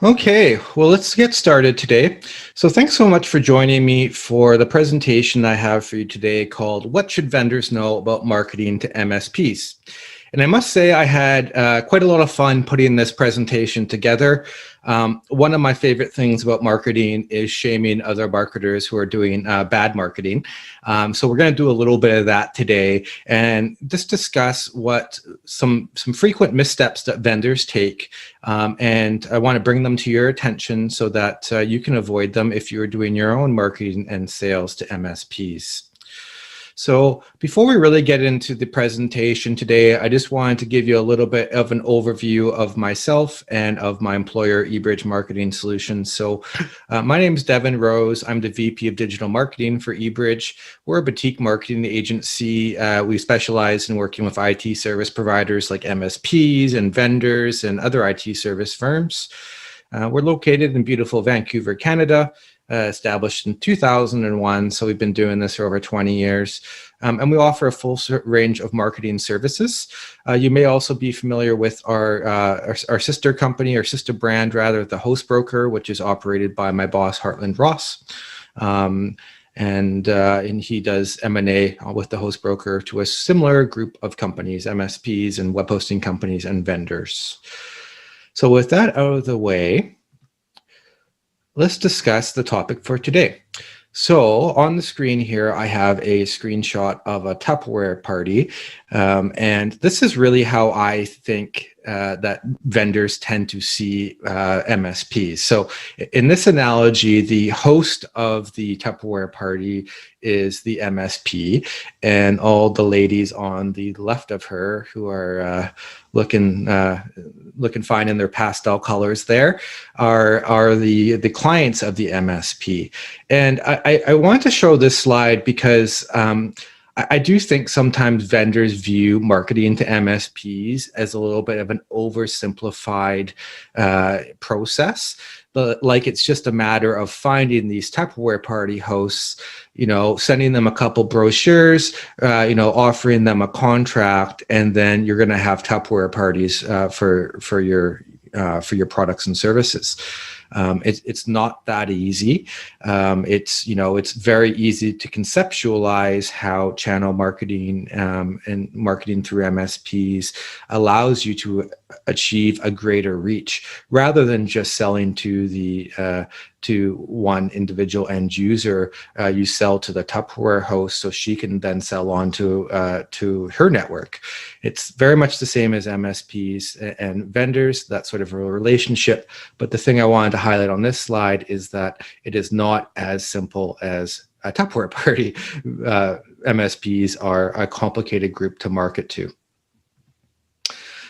Okay, well, let's get started today. So thanks so much for joining me for the presentation I have for you today called What Should Vendors Know About Marketing to MSPs? And I must say I had quite a lot of fun putting this presentation together. One of my favorite things about marketing is shaming other marketers who are doing bad marketing. So we're going to do a little bit of that today and just discuss what some frequent missteps that vendors take. And I want to bring them to your attention so that you can avoid them if you're doing your own marketing and sales to MSPs. So before we really get into the presentation today, I just wanted to give you a little bit of an overview of myself and of my employer, eBridge Marketing Solutions. So my name is Devin Rose. I'm the VP of Digital Marketing for eBridge. We're a boutique marketing agency. We specialize in working with IT service providers like MSPs and vendors and other IT service firms. We're located in beautiful Vancouver, Canada. Established in 2001, so we've been doing this for over 20 years. And we offer a full range of marketing services. You may also be familiar with our sister company, or sister brand rather, the Host Broker, which is operated by my boss, Heartland Ross. And he does M&A with the Host Broker to a similar group of companies, MSPs and web hosting companies and vendors. So with that out of the way, let's discuss the topic for today. So on the screen here, I have a screenshot of a Tupperware party. And this is really how I think that vendors tend to see MSPs. So in this analogy, the host of the Tupperware party is the MSP, and all the ladies on the left of her who are looking fine in their pastel colors there are the clients of the MSP. And I want to show this slide because I do think sometimes vendors view marketing to MSPs as a little bit of an oversimplified process. But like it's just a matter of finding these Tupperware party hosts, sending them a couple brochures, offering them a contract, and then you're going to have Tupperware parties for your products and services. It's not that easy. It's very easy to conceptualize how channel marketing and marketing through MSPs allows you to achieve a greater reach rather than just selling to one individual end user. You sell to the Tupperware host so she can then sell on to her network. It's very much the same as MSPs and vendors, that sort of a relationship. But the thing I wanted to highlight on this slide is that it is not as simple as a Tupperware party. MSPs are a complicated group to market to.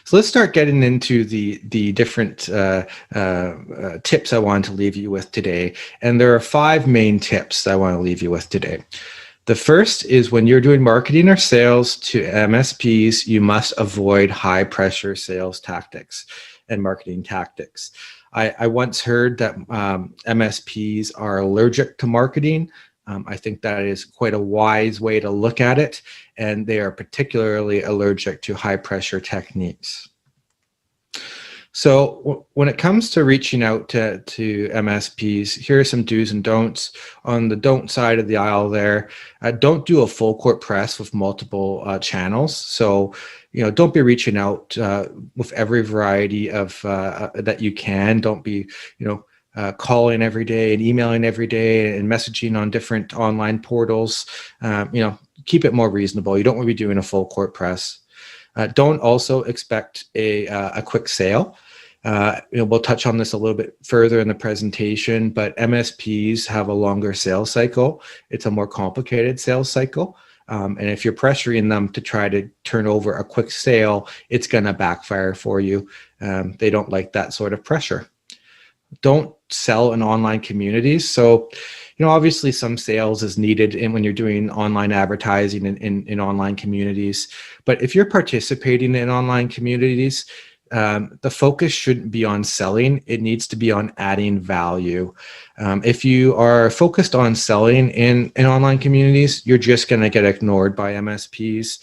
So let's start getting into the different tips I want to leave you with today. And there are 5 main tips I want to leave you with today. The first is when you're doing marketing or sales to MSPs, you must avoid high pressure sales tactics and marketing tactics. I once heard that MSPs are allergic to marketing. I think that is quite a wise way to look at it, and they are particularly allergic to high pressure techniques. So when it comes to reaching out to MSPs, here are some do's and don'ts. On the don't side of the aisle there, don't do a full court press with multiple channels. So, don't be reaching out with every variety of that you can. Don't be, calling every day and emailing every day and messaging on different online portals. Keep it more reasonable. You don't want to be doing a full court press. Don't also expect a quick sale. We'll touch on this a little bit further in the presentation, but MSPs have a longer sales cycle. It's a more complicated sales cycle. And if you're pressuring them to try to turn over a quick sale, it's going to backfire for you. They don't like that sort of pressure. Don't sell in online communities. So, obviously some sales is needed when you're doing online advertising in online communities. But if you're participating in online communities, the focus shouldn't be on selling. It needs to be on adding value. If you are focused on selling in online communities, you're just going to get ignored by MSPs.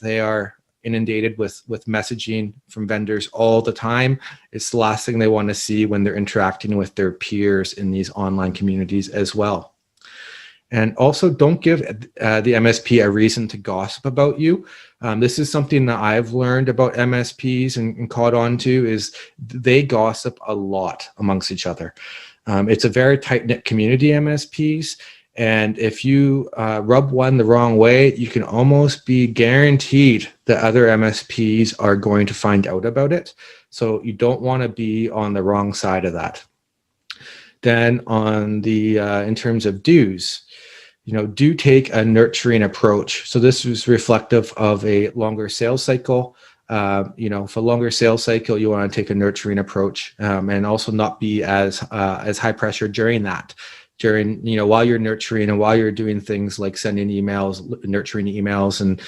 They are inundated with messaging from vendors all the time. It's the last thing they want to see when they're interacting with their peers in these online communities as well. And also, don't give the MSP a reason to gossip about you. This is something that I've learned about MSPs and caught on to, is they gossip a lot amongst each other. It's a very tight-knit community, MSPs. And if you rub one the wrong way, you can almost be guaranteed that other MSPs are going to find out about it. So you don't want to be on the wrong side of that. Then on the in terms of do's, do take a nurturing approach. So this is reflective of a longer sales cycle. For a longer sales cycle, you want to take a nurturing approach, and also not be as high pressure during that. While you're nurturing and while you're doing things like sending emails, nurturing emails, and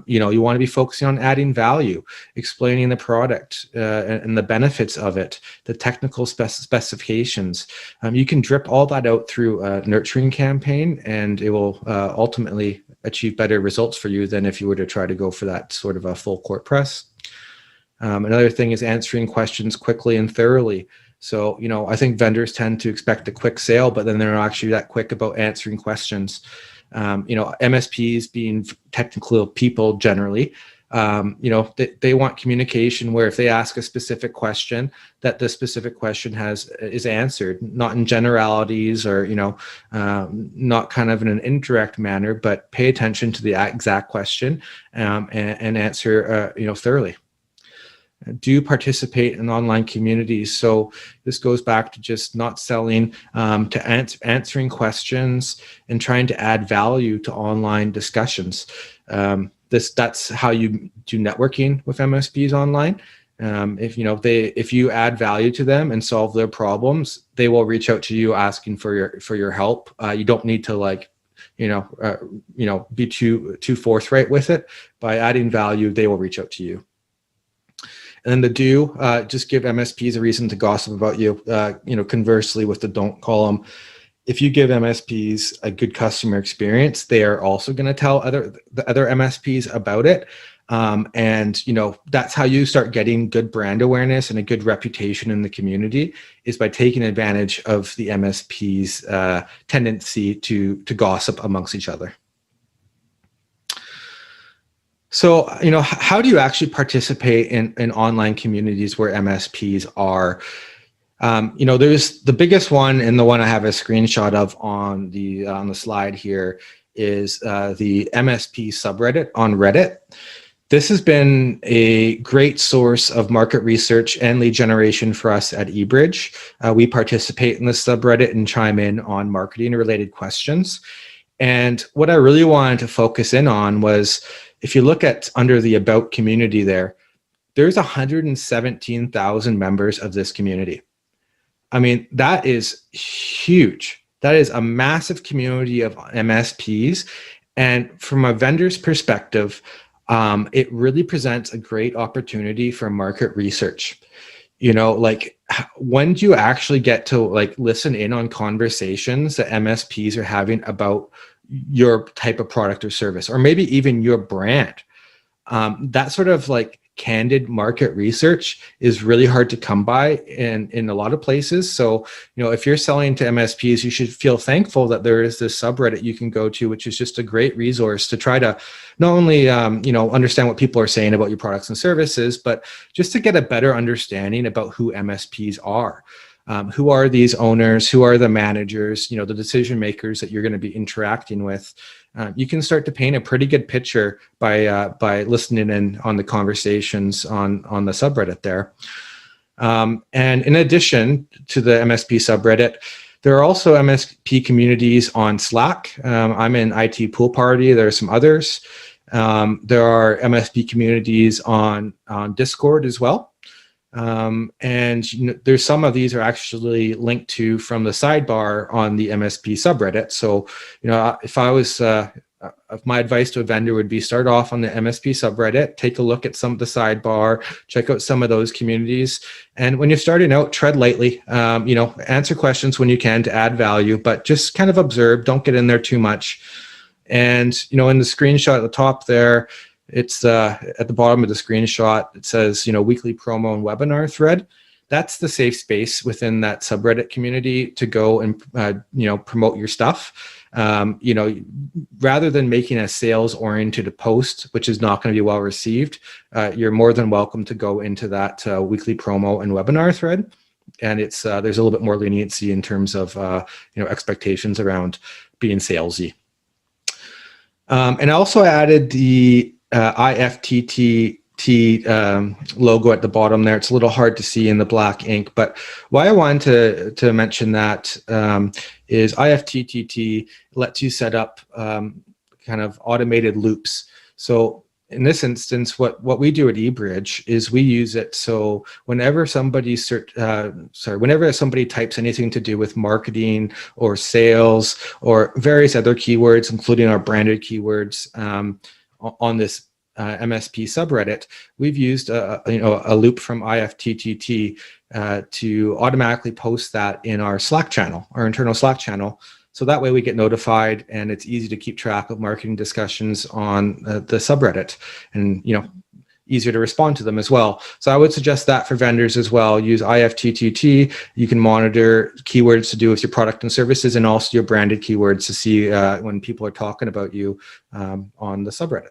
you want to be focusing on adding value, explaining the product and the benefits of it, the technical specifications. You can drip all that out through a nurturing campaign, and it will ultimately achieve better results for you than if you were to try to go for that sort of a full court press. Another thing is answering questions quickly and thoroughly. So, I think vendors tend to expect a quick sale, but then they're not actually that quick about answering questions. MSPs being technical people generally, they want communication where if they ask a specific question, that the specific question is answered, not in generalities or, not kind of in an indirect manner, but pay attention to the exact question and answer, thoroughly. Do participate in online communities. So this goes back to just not selling, to answering questions and trying to add value to online discussions. That's how you do networking with MSPs online. If you add value to them and solve their problems, they will reach out to you asking for your help. You don't need to be too forthright with it. By adding value, they will reach out to you. And then the do, just give MSPs a reason to gossip about you. Conversely with the don't column, if you give MSPs a good customer experience, they are also going to tell the other MSPs about it. That's how you start getting good brand awareness and a good reputation in the community, is by taking advantage of the MSP's tendency to gossip amongst each other. So, how do you actually participate in online communities where MSPs are? There's the biggest one, and the one I have a screenshot of on the slide here is the MSP subreddit on Reddit. This has been a great source of market research and lead generation for us at eBridge. We participate in the subreddit and chime in on marketing-related questions. And what I really wanted to focus in on was, if you look at under the About community there's 117,000 members of this community. I mean, that is huge. That is a massive community of MSPs. And from a vendor's perspective, it really presents a great opportunity for market research. When do you actually get to listen in on conversations that MSPs are having about your type of product or service, or maybe even your brand? That sort of candid market research is really hard to come by in a lot of places. So, if you're selling to MSPs, you should feel thankful that there is this subreddit you can go to, which is just a great resource to try to not only, understand what people are saying about your products and services, but just to get a better understanding about who MSPs are. Who are these owners? Who are the managers? The decision makers that you're going to be interacting with. You can start to paint a pretty good picture by listening in on the conversations on the subreddit there. And in addition to the MSP subreddit, there are also MSP communities on Slack. I'm in IT Pool Party. There are some others. There are MSP communities on Discord as well. There's some of these are actually linked to from the sidebar on the MSP subreddit. So, if my advice to a vendor would be, start off on the MSP subreddit, take a look at some of the sidebar, check out some of those communities. And when you're starting out, tread lightly, answer questions when you can to add value, but just kind of observe, don't get in there too much. And, in the screenshot at the top there, It's at the bottom of the screenshot. It says, weekly promo and webinar thread. That's the safe space within that subreddit community to go and promote your stuff. Rather than making a sales-oriented post, which is not going to be well received, you're more than welcome to go into that weekly promo and webinar thread. And it's there's a little bit more leniency in terms of expectations around being salesy. And I also added the IFTTT logo at the bottom there. It's a little hard to see in the black ink, but why I wanted to mention that is IFTTT lets you set up kind of automated loops. So in this instance, what we do at eBridge is we use it so whenever somebody whenever somebody types anything to do with marketing or sales or various other keywords, including our branded keywords on this MSP subreddit, we've used a loop from IFTTT to automatically post that in our Slack channel, our internal Slack channel. So that way we get notified, and it's easy to keep track of marketing discussions on the subreddit, and easier to respond to them as well. So I would suggest that for vendors as well. Use IFTTT. You can monitor keywords to do with your product and services, and also your branded keywords to see when people are talking about you on the subreddit.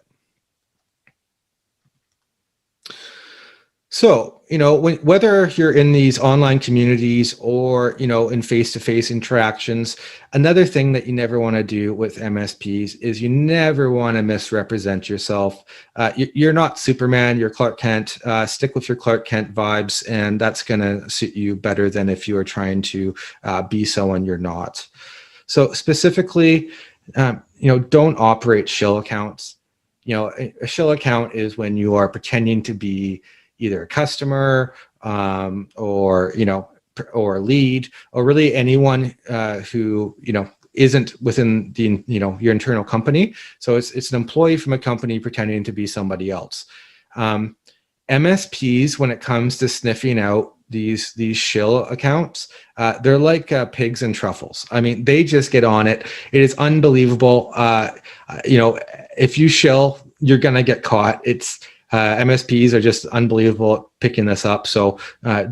So, whether you're in these online communities or, in face-to-face interactions, another thing that you never want to do with MSPs is you never want to misrepresent yourself. You're not Superman, you're Clark Kent. Stick with your Clark Kent vibes, and that's going to suit you better than if you are trying to be someone you're not. So specifically, don't operate shill accounts. A shill account is when you are pretending to be either a customer or a lead, or really anyone who isn't within the your internal company. So it's an employee from a company pretending to be somebody else. MSPs, when it comes to sniffing out these shill accounts, they're like pigs and truffles. I mean, they just get on it. It is unbelievable. If you shill, you're gonna get caught. It's MSPs are just unbelievable at picking this up. So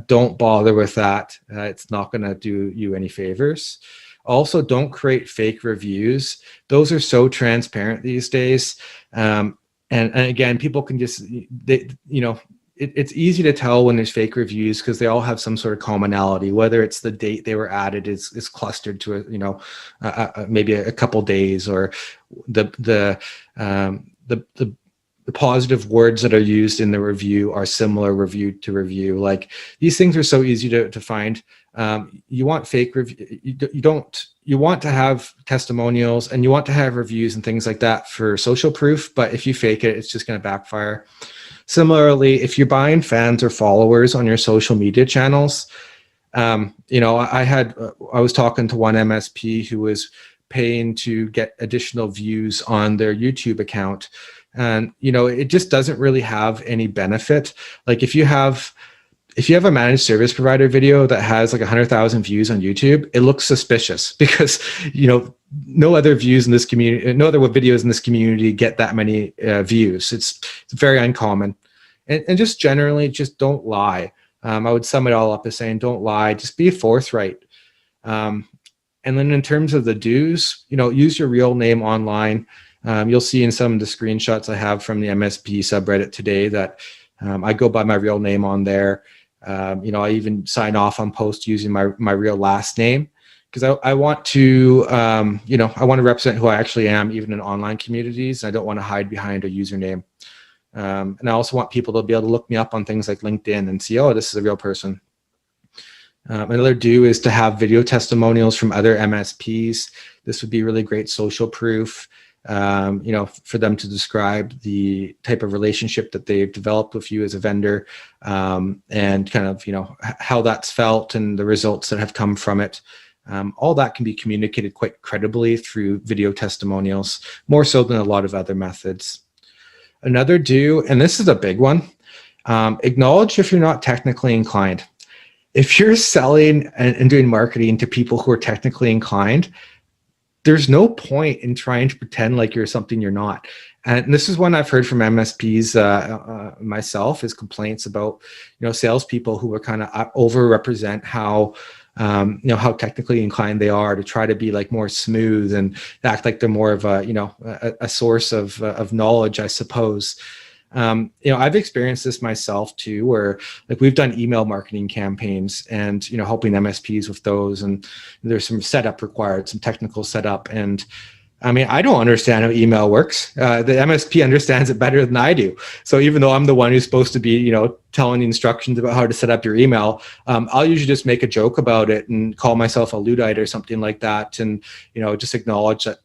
don't bother with that. It's not going to do you any favors. Also, don't create fake reviews. Those are so transparent these days. And again, people can just, it's easy to tell when there's fake reviews because they all have some sort of commonality, whether it's the date they were added is clustered to maybe a couple days, or the positive words that are used in the review are similar review to review. Like, these things are so easy to find. You want fake review. You want to have testimonials, and you want to have reviews and things like that for social proof. But if you fake it, it's just going to backfire. Similarly, if you're buying fans or followers on your social media channels, I was talking to one MSP who was paying to get additional views on their YouTube account. And, it just doesn't really have any benefit. Like, if you have a managed service provider video that has like 100,000 views on YouTube, it looks suspicious because, no other views in this community, no other videos in this community get that many views. It's very uncommon. And just generally, just don't lie. I would sum it all up as saying, don't lie, just be forthright. And then in terms of the do's, use your real name online. You'll see in some of the screenshots I have from the MSP subreddit today that I go by my real name on there. I even sign off on posts using my real last name, because I want to, I want to represent who I actually am, even in online communities. I don't want to hide behind a username. And I also want people to be able to look me up on things like LinkedIn and see, oh, this is a real person. Another do is to have video testimonials from other MSPs. This would be really great social proof. For them to describe the type of relationship that they've developed with you as a vendor, and kind of, how that's felt and the results that have come from it. All that can be communicated quite credibly through video testimonials, more so than a lot of other methods. Another do, and this is a big one, acknowledge if you're not technically inclined. If you're selling and doing marketing to people who are technically inclined, there's no point in trying to pretend like you're something you're not. And this is one I've heard from MSPs myself, is complaints about, salespeople who are kind of overrepresent how, how technically inclined they are, to try to be like more smooth and act like they're more of a source of knowledge, I suppose. I've experienced this myself too, where like we've done email marketing campaigns and, helping MSPs with those. And there's some setup required, some technical setup. And I mean, I don't understand how email works. The MSP understands it better than I do. So even though I'm the one who's supposed to be, telling the instructions about how to set up your email, I'll usually just make a joke about it and call myself a Luddite or something like that. And, just acknowledge that,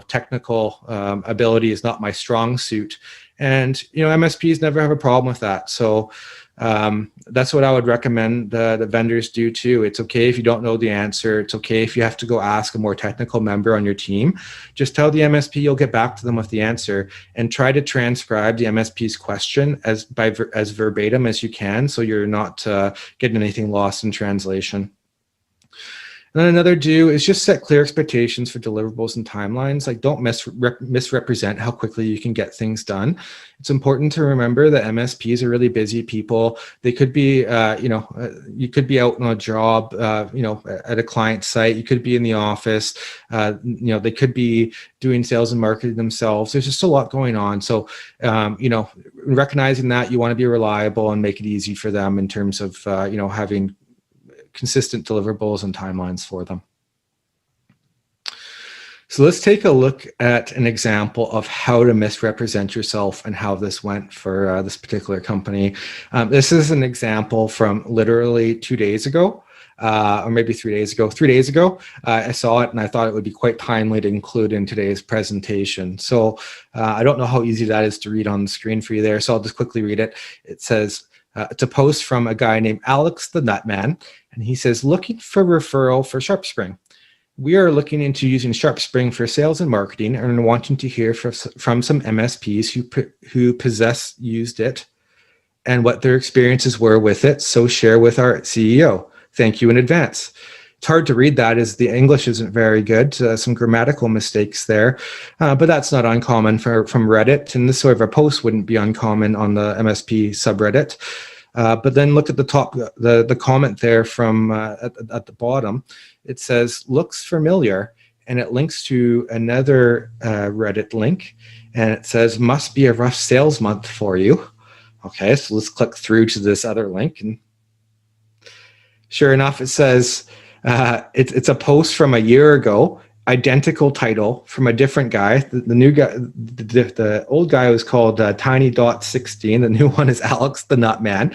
technical ability is not my strong suit. And, MSPs never have a problem with that. So that's what I would recommend the vendors do too. It's okay if you don't know the answer. It's okay if you have to go ask a more technical member on your team. Just tell the MSP you'll get back to them with the answer, and try to transcribe the MSP's question as verbatim as you can, so you're not getting anything lost in translation. And then another do is just set clear expectations for deliverables and timelines. Like, don't misrepresent how quickly you can get things done. It's important to remember that MSPs are really busy people. They could be, you could be out on a job, at a client site. You could be in the office. They could be doing sales and marketing themselves. There's just a lot going on. So, recognizing that, you want to be reliable and make it easy for them in terms of, having consistent deliverables and timelines for them. So let's take a look at an example of how to misrepresent yourself and how this went for this particular company. This is an example from literally 2 days ago, or maybe 3 days ago. 3 days ago, I saw it and I thought it would be quite timely to include in today's presentation. So I don't know how easy that is to read on the screen for you there, so I'll just quickly read it. It says, it's a post from a guy named Alex the Nutman, and he says, looking for referral for SharpSpring. We are looking into using SharpSpring for sales and marketing and are wanting to hear from some MSPs who used it and what their experiences were with it, so share with our CEO. Thank you in advance. It's hard to read that as the English isn't very good, some grammatical mistakes there, but that's not uncommon from Reddit, and this sort of a post wouldn't be uncommon on the MSP subreddit. But then look at the top, the comment there from at the bottom. It says, looks familiar, and it links to another Reddit link, and it says, must be a rough sales month for you. Okay, so let's click through to this other link, and sure enough, it says, it's a post from a year ago, identical title from a different guy. The new guy, the old guy was called Tiny.16. The new one is Alex the Nutman.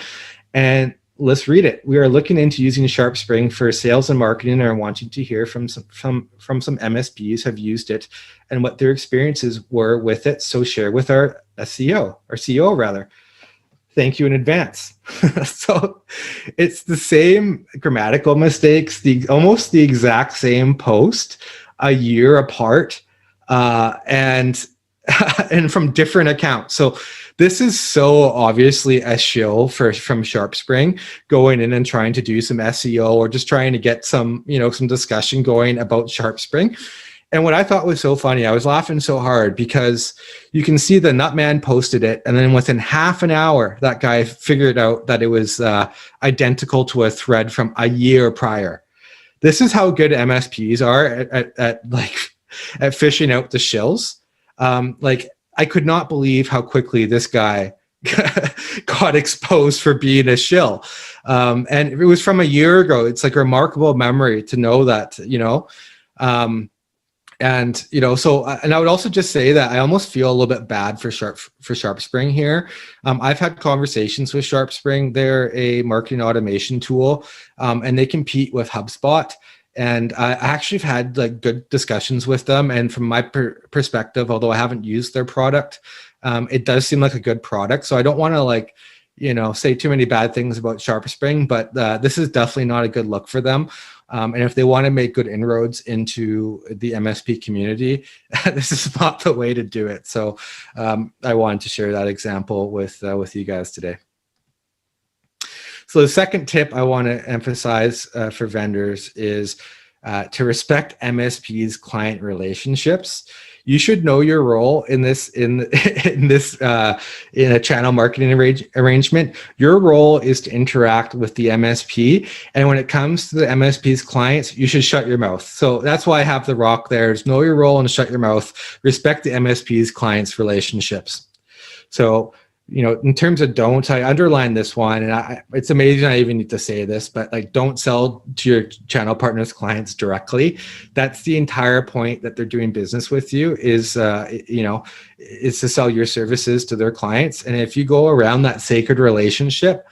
And let's read it. We are looking into using SharpSpring for sales and marketing and are wanting to hear from some MSPs who have used it and what their experiences were with it. So share with our CEO rather. Thank you in advance. So it's the same grammatical mistakes, almost the exact same post, a year apart, and from different accounts. So this is so obviously a shill from SharpSpring, going in and trying to do some SEO or just trying to get some discussion going about SharpSpring. And what I thought was so funny, I was laughing so hard because you can see the Nutman posted it, and then within half an hour, that guy figured out that it was identical to a thread from a year prior. This is how good MSPs are at fishing out the shills. I could not believe how quickly this guy got exposed for being a shill. And it was from a year ago. It's like a remarkable memory to know that, and I would also just say that I almost feel a little bit bad for SharpSpring here. I've had conversations with SharpSpring. They're a marketing automation tool, and they compete with HubSpot. And I actually have had good discussions with them. And from my perspective, although I haven't used their product, it does seem like a good product. So I don't want to say too many bad things about SharpSpring, but this is definitely not a good look for them. And if they want to make good inroads into the MSP community, this is not the way to do it. So I wanted to share that example with you guys today. So the second tip I want to emphasize for vendors is to respect MSP's client relationships. You should know your role in this in a channel marketing arrangement. Your role is to interact with the MSP, and when it comes to the MSP's clients, you should shut your mouth. So that's why I have the rock there. Is know your role and shut your mouth. Respect the MSP's clients' relationships. So, in terms of don't, I underline this one, and it's amazing I even need to say this, but like, don't sell to your channel partners' clients directly. That's the entire point that they're doing business with you is to sell your services to their clients. And if you go around that sacred relationship,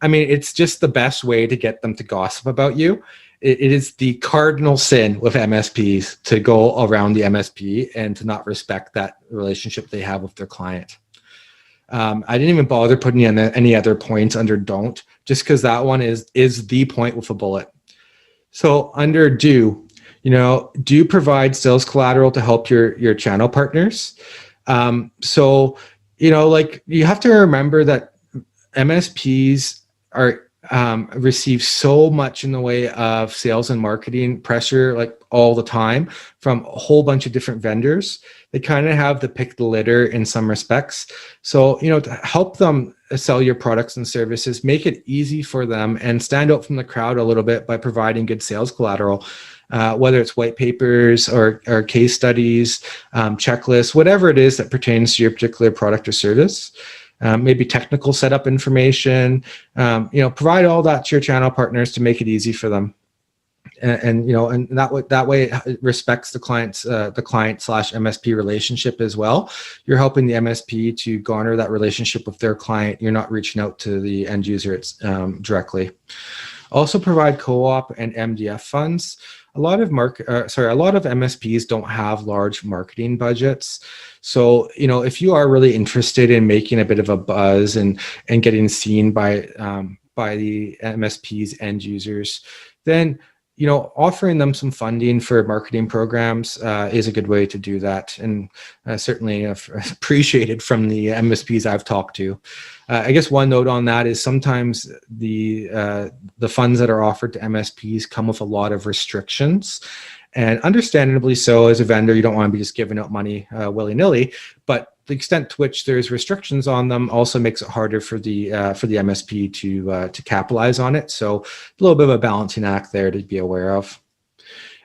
I mean, it's just the best way to get them to gossip about you. It is the cardinal sin with MSPs to go around the MSP and to not respect that relationship they have with their client. I didn't even bother putting in any other points under don't, just because that one is the point with a bullet. So under do provide sales collateral to help your channel partners. So you have to remember that MSPs are receive so much in the way of sales and marketing pressure, like all the time, from a whole bunch of different vendors. They kind of have to pick the litter in some respects. So, to help them sell your products and services, make it easy for them and stand out from the crowd a little bit by providing good sales collateral, whether it's white papers or case studies, checklists, whatever it is that pertains to your particular product or service. Maybe technical setup information, provide all that to your channel partners to make it easy for them. And that way it respects the client / MSP relationship as well. You're helping the MSP to garner that relationship with their client. You're not reaching out to the end user directly. Also provide co-op and MDF funds. A lot of MSPs don't have large marketing budgets. So, if you are really interested in making a bit of a buzz and getting seen by the MSP's end users, then offering them some funding for marketing programs is a good way to do that, and certainly appreciated from the MSPs I've talked to. I guess one note on that is sometimes the funds that are offered to MSPs come with a lot of restrictions, and understandably so. As a vendor, you don't want to be just giving out money willy-nilly, but the extent to which there's restrictions on them also makes it harder for the MSP to capitalize on it. So a little bit of a balancing act there to be aware of.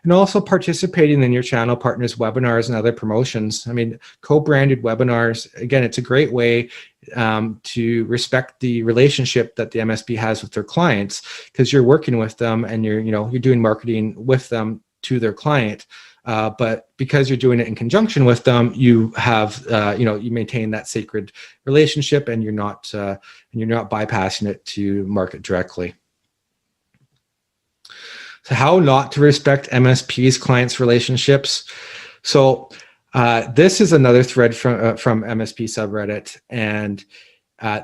And also participating in your channel partners' webinars and other promotions. I mean, co-branded webinars, again, it's a great way to respect the relationship that the MSP has with their clients, because you're working with them and you're doing marketing with them to their client. But because you're doing it in conjunction with them, you have, you maintain that sacred relationship, and you're not bypassing it to market directly. So how not to respect MSPs, clients' relationships. So this is another thread from MSP subreddit, and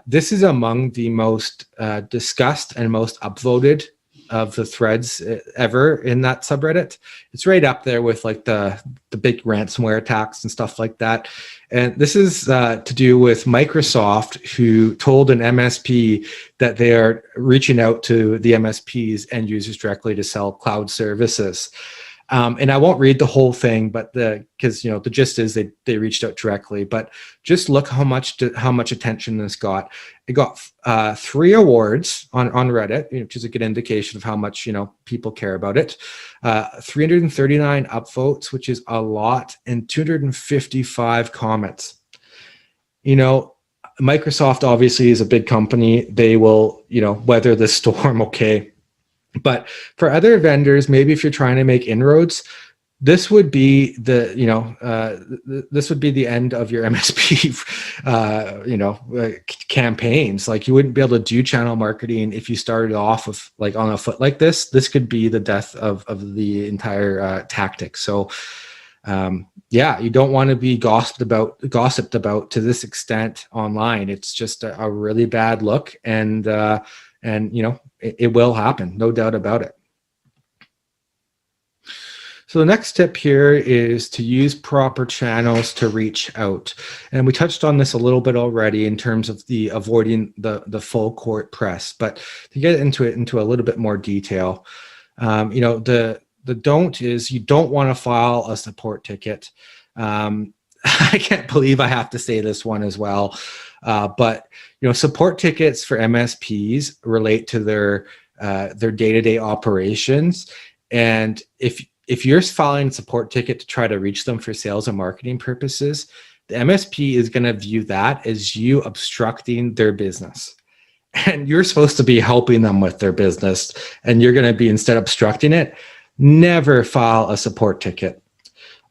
this is among the most discussed and most upvoted of the threads ever in that subreddit. It's right up there with like the big ransomware attacks and stuff like that. And this is to do with Microsoft, who told an MSP that they are reaching out to the MSP's end users directly to sell cloud services. And I won't read the whole thing, but because the gist is they reached out directly. But just look how much attention this got. It got 3 awards on Reddit, which is a good indication of how much people care about it. 339 upvotes, which is a lot, and 255 comments. Microsoft obviously is a big company. They will weather the storm okay. But for other vendors, maybe if you're trying to make inroads, this would be the end of your MSP campaigns. Like, you wouldn't be able to do channel marketing if you started off with on a foot like this. This could be the death of the entire tactic. So you don't want to be gossiped about to this extent online. It's just a really bad look, and it will happen, no doubt about it. So the next tip here is to use proper channels to reach out. And we touched on this a little bit already in terms of avoiding the full court press, but to get into a little bit more detail, the The don't is you don't want to file a support ticket. I can't believe I have to say this one as well. But support tickets for MSPs relate to their day-to-day operations. And if you're filing a support ticket to try to reach them for sales and marketing purposes, the MSP is going to view that as you obstructing their business. And you're supposed to be helping them with their business, and you're going to be instead obstructing it. Never file a support ticket.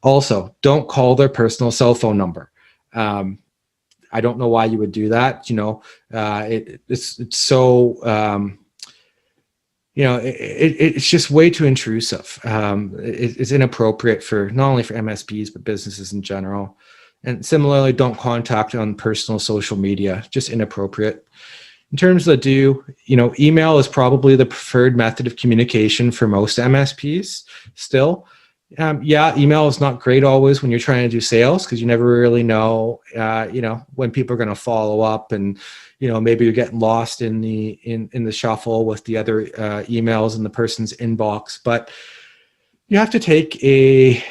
Also, don't call their personal cell phone number. I don't know why you would do that. It's so it's just way too intrusive. It's inappropriate for not only for MSPs but businesses in general. And similarly, don't contact on personal social media. Just inappropriate. In terms of email is probably the preferred method of communication for most MSPs still. Email is not great always when you're trying to do sales, because you never really know, when people are going to follow up, and maybe you're getting lost in the shuffle with the other emails in the person's inbox. But you have to take a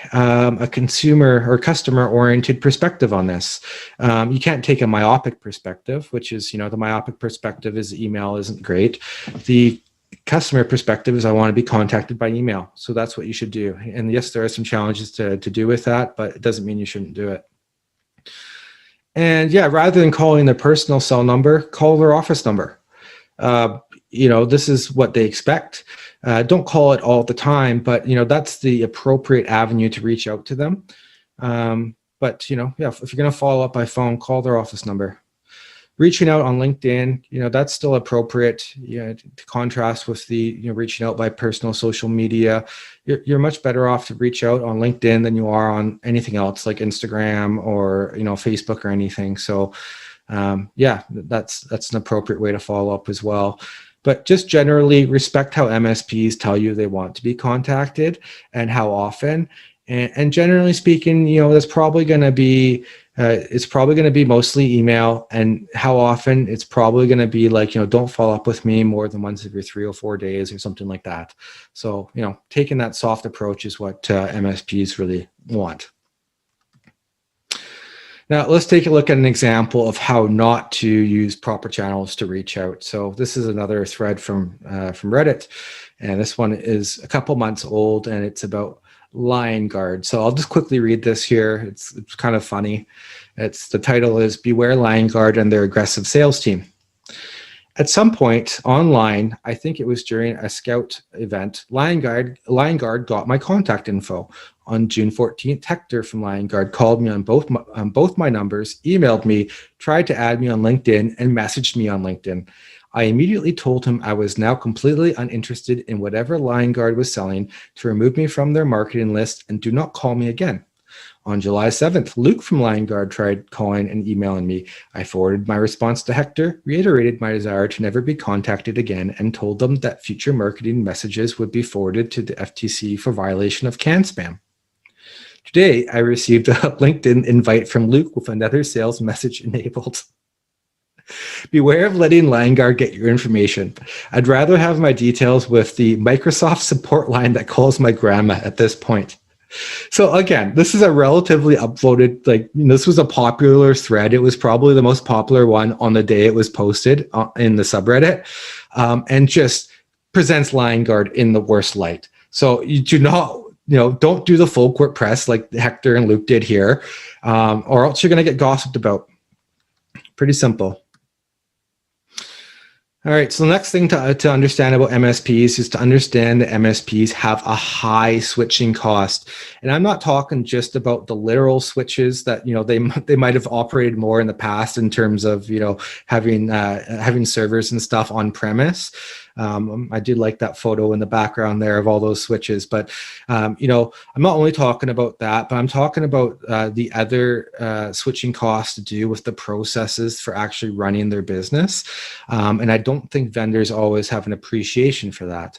consumer or customer oriented perspective on this. You can't take a myopic perspective, which is, the myopic perspective is email isn't great. The customer perspective is I want to be contacted by email. So that's what you should do. And yes, there are some challenges to do with that, but it doesn't mean you shouldn't do it. And rather than calling their personal cell number, call their office number. This is what they expect. Don't call it all the time, but that's the appropriate avenue to reach out to them. But if you're going to follow up by phone, call their office number. Reaching out on LinkedIn, that's still appropriate. To contrast with the reaching out by personal social media, you're much better off to reach out on LinkedIn than you are on anything else like Instagram or Facebook or anything. So that's an appropriate way to follow up as well. But just generally respect how MSPs tell you they want to be contacted and how often. And generally speaking, that's probably going to be it's probably going to be mostly email, and how often it's probably going to be like, don't follow up with me more than once every 3 or 4 days or something like that. So, taking that soft approach is what MSPs really want. Now, let's take a look at an example of how not to use proper channels to reach out. So this is another thread from Reddit, and this one is a couple months old, and it's about Lion Guard. So I'll just quickly read this here. It's kind of funny. The title is "Beware Lion Guard and Their Aggressive Sales Team." At some point online, I think it was during a scout event, Lion Guard got my contact info. On June 14th, Hector from Lion Guard called me on both my numbers, emailed me, tried to add me on LinkedIn, and messaged me on LinkedIn. I immediately told him I was now completely uninterested in whatever Lion Guard was selling, to remove me from their marketing list and do not call me again. On July 7th, Luke from Lion Guard tried calling and emailing me. I forwarded my response to Hector, reiterated my desire to never be contacted again, and told them that future marketing messages would be forwarded to the FTC for violation of CAN spam. Today, I received a LinkedIn invite from Luke with another sales message enabled. Beware of letting Lion Guard get your information. I'd rather have my details with the Microsoft support line that calls my grandma at this point. So again, this is a relatively upvoted, this was a popular thread. It was probably the most popular one on the day it was posted in the subreddit, and just presents Lion Guard in the worst light. So you do not, don't do the full court press like Hector and Luke did here, or else you're going to get gossiped about. Pretty simple. All right, so the next thing to understand about MSPs is to understand that MSPs have a high switching cost. And I'm not talking just about the literal switches that, they might have operated more in the past in terms of, having servers and stuff on premise. I did like that photo in the background there of all those switches, but I'm not only talking about that, but I'm talking about the other switching costs to do with the processes for actually running their business. And I don't think vendors always have an appreciation for that.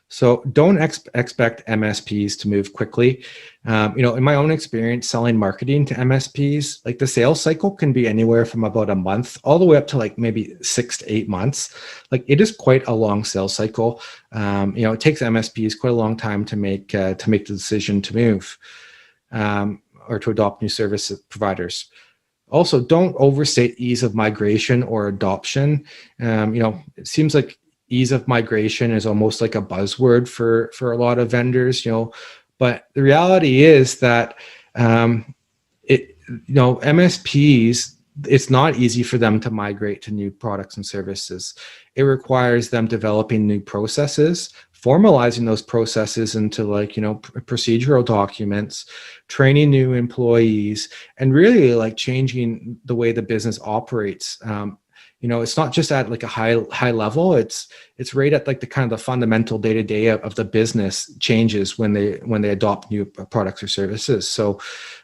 So don't expect MSPs to move quickly. In my own experience selling marketing to MSPs, like the sales cycle can be anywhere from about a month all the way up to like maybe 6 to 8 months. Like it is quite a long sales cycle. It takes MSPs quite a long time to make the decision to move or to adopt new service providers. Also, don't overstate ease of migration or adoption. It seems like ease of migration is almost like a buzzword for a lot of vendors, but the reality is that MSPs, it's not easy for them to migrate to new products and services. It requires them developing new processes, formalizing those processes into procedural documents, training new employees, and really like changing the way the business operates. It's not just at like a high level. It's right at like the kind of the fundamental day-to-day of the business changes when they adopt new products or services. So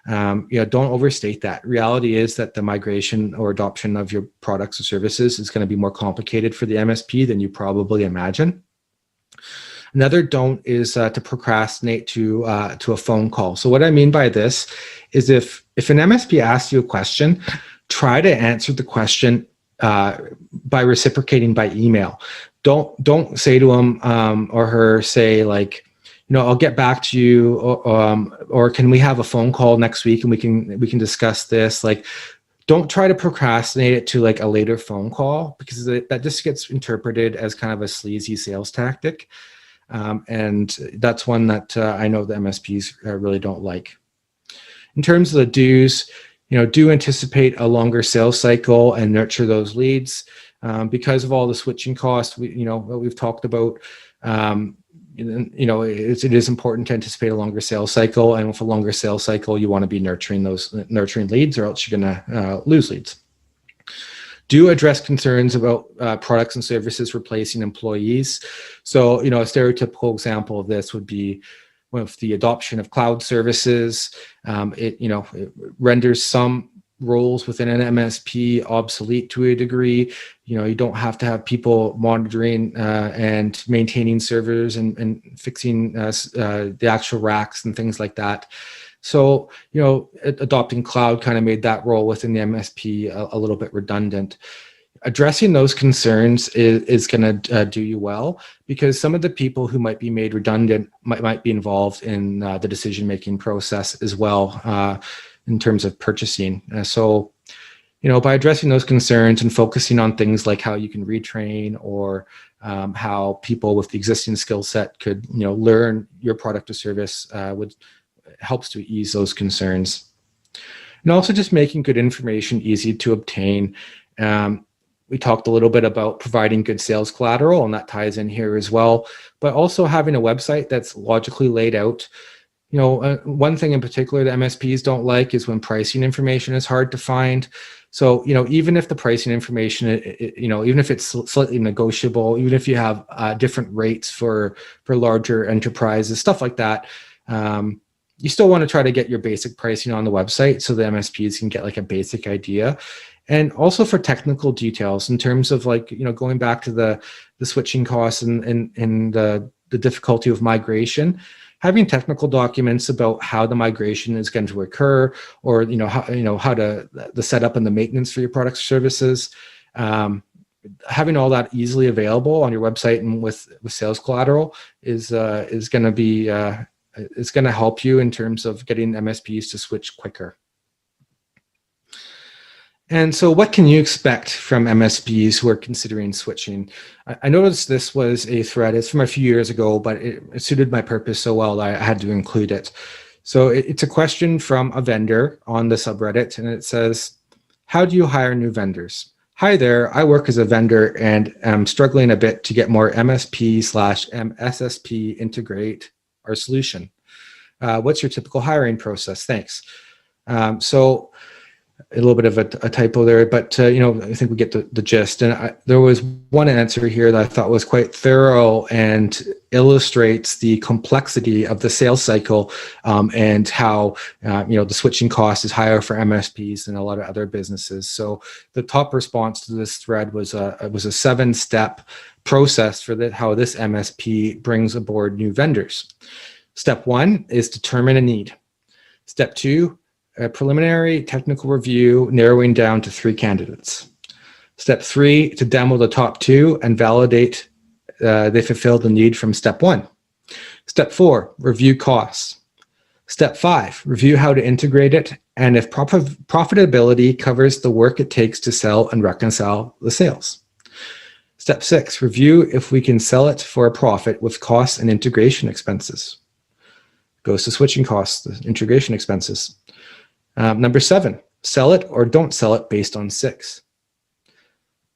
don't overstate that. Reality is that the migration or adoption of your products or services is going to be more complicated for the MSP than you probably imagine. Another don't is to procrastinate to a phone call. So what I mean by this is if an MSP asks you a question, try to answer the question by reciprocating by email. Don't say to him or her, say like, I'll get back to you, or can we have a phone call next week and we can discuss this. Like, don't try to procrastinate it to like a later phone call, because that just gets interpreted as kind of a sleazy sales tactic. And that's one that I know the MSPs really don't like. In terms of the do's, do anticipate a longer sales cycle and nurture those leads because of all the switching costs. We've talked about. It is important to anticipate a longer sales cycle, and with a longer sales cycle, you want to be nurturing leads, or else you're going to lose leads. Do address concerns about products and services replacing employees. So, a stereotypical example of this would be with the adoption of cloud services. It renders some roles within an MSP obsolete to a degree. You don't have to have people monitoring and maintaining servers and fixing the actual racks and things like that. So, adopting cloud kind of made that role within the MSP a little bit redundant. Addressing those concerns is going to do you well, because some of the people who might be made redundant might be involved in the decision-making process as well in terms of purchasing. So, by addressing those concerns and focusing on things like how you can retrain, or how people with the existing skill set could, learn your product or service helps to ease those concerns. And also just making good information easy to obtain. We talked a little bit about providing good sales collateral, and that ties in here as well, but also having a website that's logically laid out. One thing in particular that MSPs don't like is when pricing information is hard to find. So, even if the pricing information, even if it's slightly negotiable, even if you have different rates for larger enterprises, stuff like that, you still want to try to get your basic pricing on the website so the MSPs can get like a basic idea. And also for technical details in terms of like, going back to the switching costs and the difficulty of migration, having technical documents about how the migration is going to occur, or, how to the setup and the maintenance for your products or services, having all that easily available on your website and with sales collateral is going to be, it's going to help you in terms of getting MSPs to switch quicker. And so what can you expect from MSPs who are considering switching? I noticed this was a thread. It's from a few years ago, but it suited my purpose so well that I had to include it. So it's a question from a vendor on the subreddit, and it says, how do you hire new vendors? Hi there, I work as a vendor and am struggling a bit to get more MSP/MSSP integrate our solution. What's your typical hiring process? Thanks. So a little bit of a typo there, but I think we get the gist. And there was one answer here that I thought was quite thorough and illustrates the complexity of the sales cycle, and how the switching cost is higher for MSPs than a lot of other businesses. So the top response to this thread was a 7-step process for how this MSP brings aboard new vendors. Step 1 is determine a need. Step 2, a preliminary technical review, narrowing down to 3 candidates. Step 3, to demo the top 2 and validate they fulfill the need from step 1. Step 4, review costs. Step 5, review how to integrate it and if profitability covers the work it takes to sell and reconcile the sales. Step 6, review if we can sell it for a profit with costs and integration expenses. Goes to switching costs, the integration expenses. Number 7, sell it or don't sell it based on 6.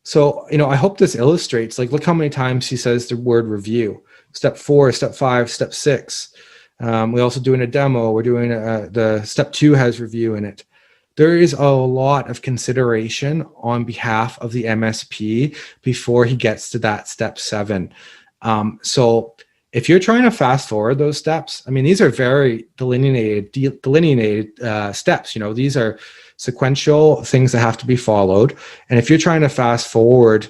So, I hope this illustrates, like, look how many times he says the word review. Step 4, step 5, step 6. We're also doing a demo. We're doing the step 2 has review in it. There is a lot of consideration on behalf of the MSP before he gets to that step 7. So if you're trying to fast forward those steps, I mean, these are very delineated steps. These are sequential things that have to be followed. And if you're trying to fast forward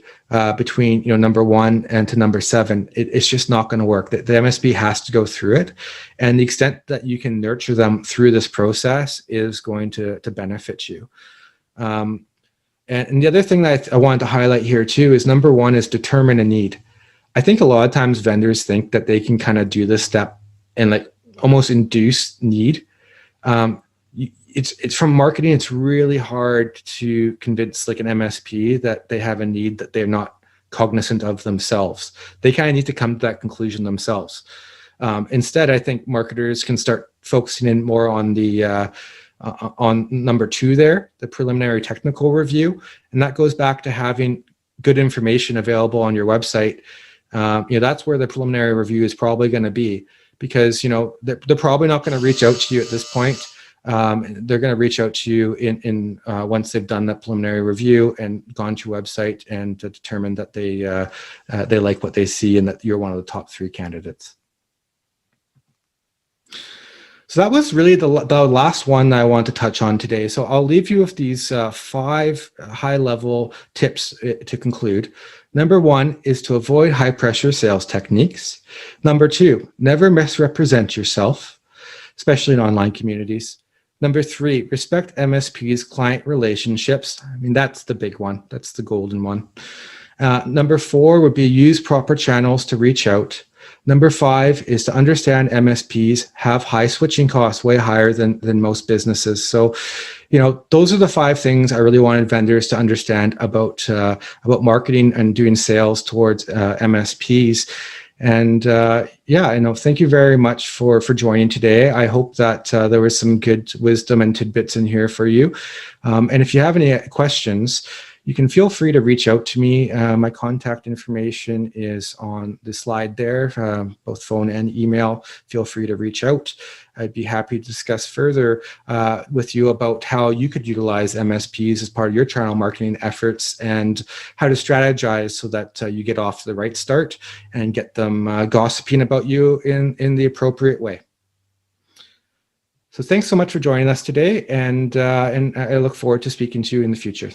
between number 1 and to number 7, it's just not going to work. The MSP has to go through it, and the extent that you can nurture them through this process is going to benefit you. And the other thing that I wanted to highlight here too is number 1 is determine a need. I think a lot of times vendors think that they can kind of do this step and like almost induce need. It's from marketing. It's really hard to convince like an MSP that they have a need that they're not cognizant of themselves. They kind of need to come to that conclusion themselves. Instead, I think marketers can start focusing in more on the on number 2 there, the preliminary technical review, and that goes back to having good information available on your website. That's where the preliminary review is probably going to be, because they're probably not going to reach out to you at this point. They're going to reach out to you in once they've done that preliminary review and gone to your website and to determine that they like what they see and that you're one of the top 3 candidates. So that was really the last one that I want to touch on today. So I'll leave you with these 5 high-level tips to conclude. Number 1 is to avoid high-pressure sales techniques. Number 2, never misrepresent yourself, especially in online communities. Number 3, respect MSP's client relationships. I mean, that's the big one. That's the golden one. Number 4 would be use proper channels to reach out. Number 5 is to understand MSPs have high switching costs, way higher than most businesses. So, those are the 5 things I really wanted vendors to understand about marketing and doing sales towards MSPs. And thank you very much for joining today. I hope that there was some good wisdom and tidbits in here for you. And if you have any questions, you can feel free to reach out to me. My contact information is on the slide there, both phone and email. Feel free to reach out. I'd be happy to discuss further with you about how you could utilize MSPs as part of your channel marketing efforts and how to strategize so that you get off to the right start and get them gossiping about you in the appropriate way. So thanks so much for joining us today, and I look forward to speaking to you in the future.